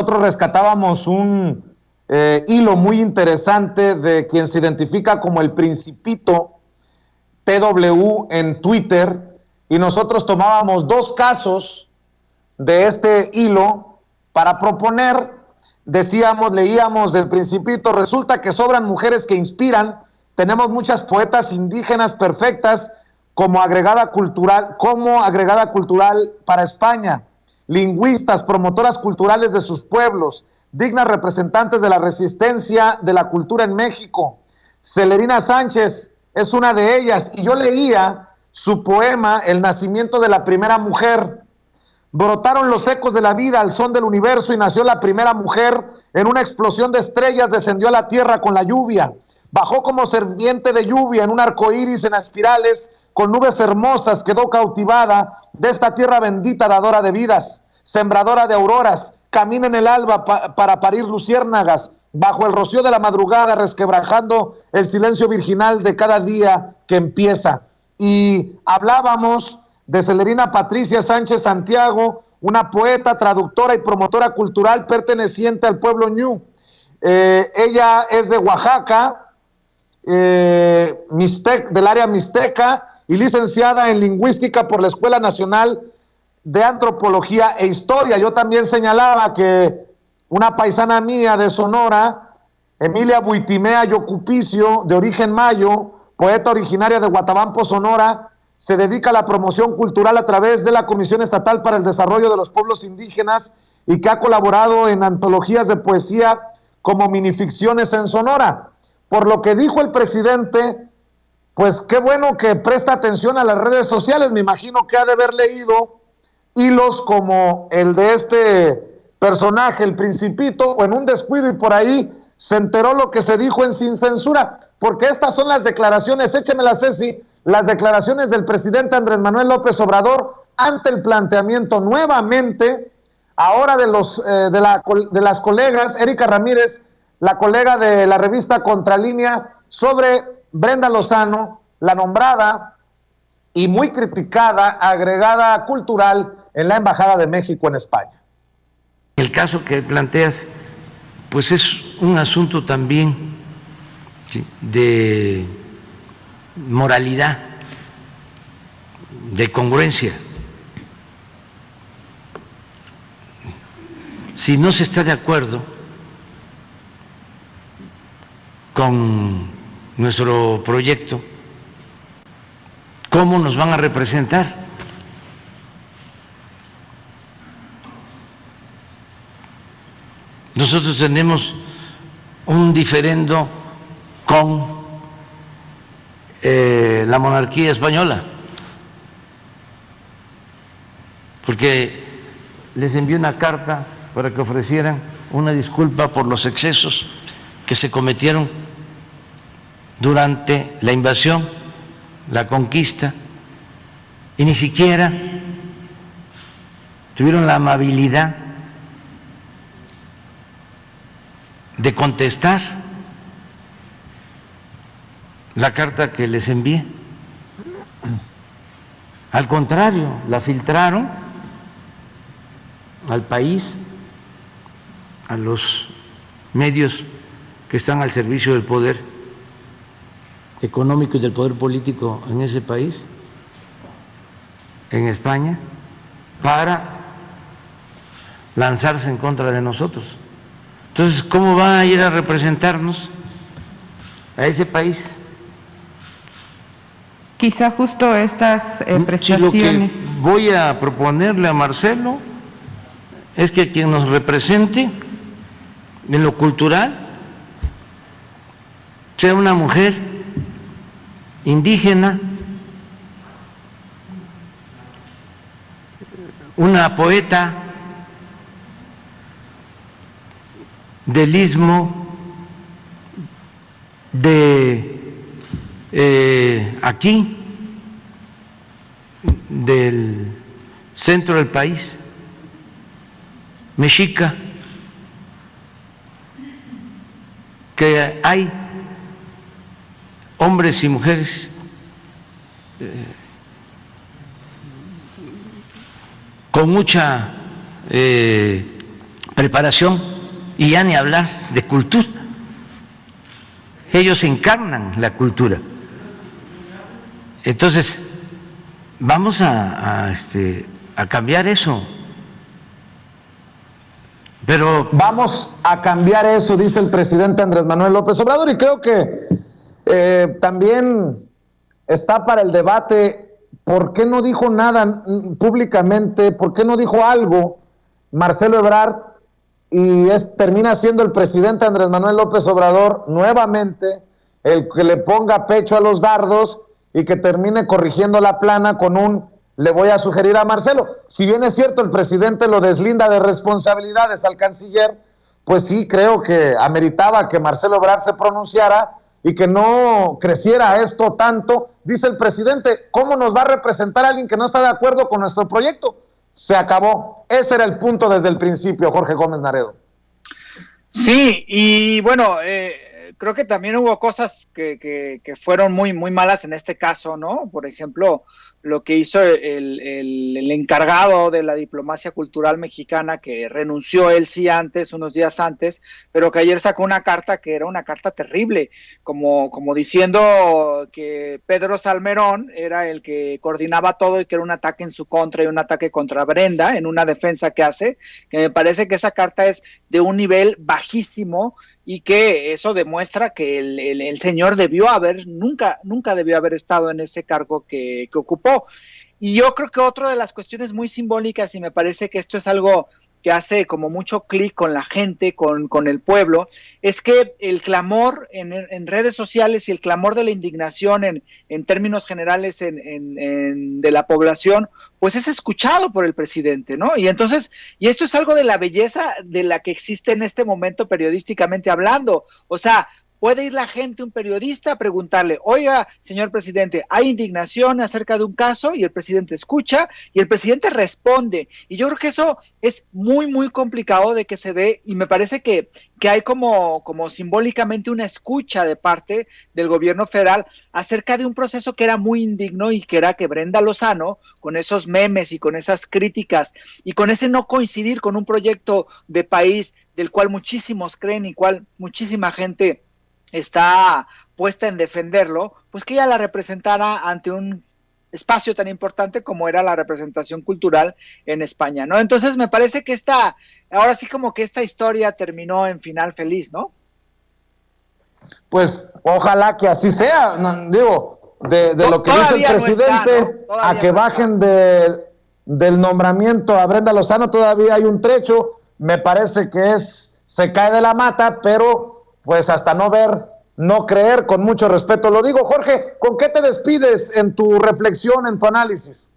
nosotros rescatábamos un hilo muy interesante de quien se identifica como el Principito TW en Twitter, y nosotros tomábamos dos casos de este hilo para proponer. Decíamos, leíamos del Principito: resulta que sobran mujeres que inspiran, tenemos muchas poetas indígenas perfectas como agregada cultural para España, lingüistas, promotoras culturales de sus pueblos, dignas representantes de la resistencia de la cultura en México. Celerina Sánchez es una de ellas, y yo leía su poema El nacimiento de la primera mujer. Brotaron los ecos de la vida al son del universo y nació la primera mujer. En una explosión de estrellas descendió a la tierra con la lluvia. Bajó como serpiente de lluvia en un arco iris en espirales, con nubes hermosas quedó cautivada de esta tierra bendita, dadora de vidas, sembradora de auroras. Camina en el alba para parir luciérnagas, bajo el rocío de la madrugada, resquebrajando el silencio virginal de cada día que empieza. Y hablábamos de Celerina Patricia Sánchez Santiago, una poeta, traductora y promotora cultural perteneciente al pueblo ñu. Ella es de Oaxaca, del área mixteca, y licenciada en lingüística por la Escuela Nacional de Antropología e Historia. Yo también señalaba que una paisana mía de Sonora, Emilia Buitimea Yocupicio, de origen mayo, poeta originaria de Guatabampo, Sonora, se dedica a la promoción cultural a través de la Comisión Estatal para el Desarrollo de los Pueblos Indígenas, y que ha colaborado en antologías de poesía como minificciones en Sonora. Por lo que dijo el presidente, pues qué bueno que presta atención a las redes sociales. Me imagino que ha de haber leído hilos como el de este personaje, el Principito, o en un descuido y por ahí se enteró lo que se dijo en Sin Censura, porque estas son las declaraciones, échemela Ceci, las declaraciones del presidente Andrés Manuel López Obrador ante el planteamiento nuevamente ahora de las colegas Erika Ramírez, la colega de la revista Contralínea, sobre Brenda Lozano, la nombrada y muy criticada agregada cultural en la Embajada de México en España. El caso que planteas, pues es un asunto también, ¿sí?, de moralidad, de congruencia. Si no se está de acuerdo con nuestro proyecto, ¿cómo nos van a representar? Nosotros tenemos un diferendo con la monarquía española, porque les envié una carta para que ofrecieran una disculpa por los excesos que se cometieron durante la invasión, la conquista, y ni siquiera tuvieron la amabilidad de contestar la carta que les envié. Al contrario, la filtraron al país, a los medios que están al servicio del poder económico y del poder político en ese país, en España, para lanzarse en contra de nosotros. Entonces, ¿cómo va a ir a representarnos a ese país? Quizá justo estas prestaciones. Si lo que voy a proponerle a Marcelo es que quien nos represente en lo cultural sea una mujer indígena, una poeta del Istmo, de aquí, del centro del país, mexica, que hay hombres y mujeres con mucha preparación y ya ni hablar de cultura. Ellos encarnan la cultura. Entonces, vamos a cambiar eso. Pero vamos a cambiar eso, dice el presidente Andrés Manuel López Obrador, y creo que también está para el debate. ¿Por qué no dijo nada públicamente? ¿Por qué no dijo algo Marcelo Ebrard? Y termina siendo el presidente Andrés Manuel López Obrador nuevamente el que le ponga pecho a los dardos y que termine corrigiendo la plana con un le voy a sugerir a Marcelo. Si bien es cierto, el presidente lo deslinda de responsabilidades al canciller, pues sí creo que ameritaba que Marcelo Ebrard se pronunciara y que no creciera esto tanto. Dice el presidente, ¿cómo nos va a representar alguien que no está de acuerdo con nuestro proyecto? Se acabó. Ese era el punto desde el principio, Jorge Gómez Naredo. Sí, y bueno, creo que también hubo cosas que fueron muy, muy malas en este caso, ¿no? Por ejemplo, lo que hizo el encargado de la diplomacia cultural mexicana, que renunció él sí antes, unos días antes, pero que ayer sacó una carta que era una carta terrible, como diciendo que Pedro Salmerón era el que coordinaba todo y que era un ataque en su contra y un ataque contra Brenda en una defensa que hace, que me parece que esa carta es de un nivel bajísimo y que eso demuestra que el señor nunca debió haber estado en ese cargo que ocupó. Y yo creo que otra de las cuestiones muy simbólicas, y me parece que esto es algo que hace como mucho clic con la gente, con el pueblo, es que el clamor en redes sociales y el clamor de la indignación en términos generales de la población, pues es escuchado por el presidente, ¿no? Y entonces, y esto es algo de la belleza de la que existe en este momento periodísticamente hablando. O sea, puede ir la gente, un periodista, a preguntarle, oiga, señor presidente, hay indignación acerca de un caso, y el presidente escucha, y el presidente responde. Y yo creo que eso es muy, muy complicado de que se dé, y me parece que hay como simbólicamente una escucha de parte del gobierno federal acerca de un proceso que era muy indigno, y que era que Brenda Lozano, con esos memes y con esas críticas, y con ese no coincidir con un proyecto de país del cual muchísimos creen y cual muchísima gente está puesta en defenderlo, pues que ella la representara ante un espacio tan importante como era la representación cultural en España, ¿no? Entonces me parece que ahora sí como que esta historia terminó en final feliz, ¿no? Pues ojalá que así sea, digo, de lo que dice el presidente, no está, ¿no? A que bajen del nombramiento a Brenda Lozano todavía hay un trecho, me parece que se cae de la mata, pero pues hasta no ver, no creer, con mucho respeto lo digo. Jorge, ¿con qué te despides en tu reflexión, en tu análisis?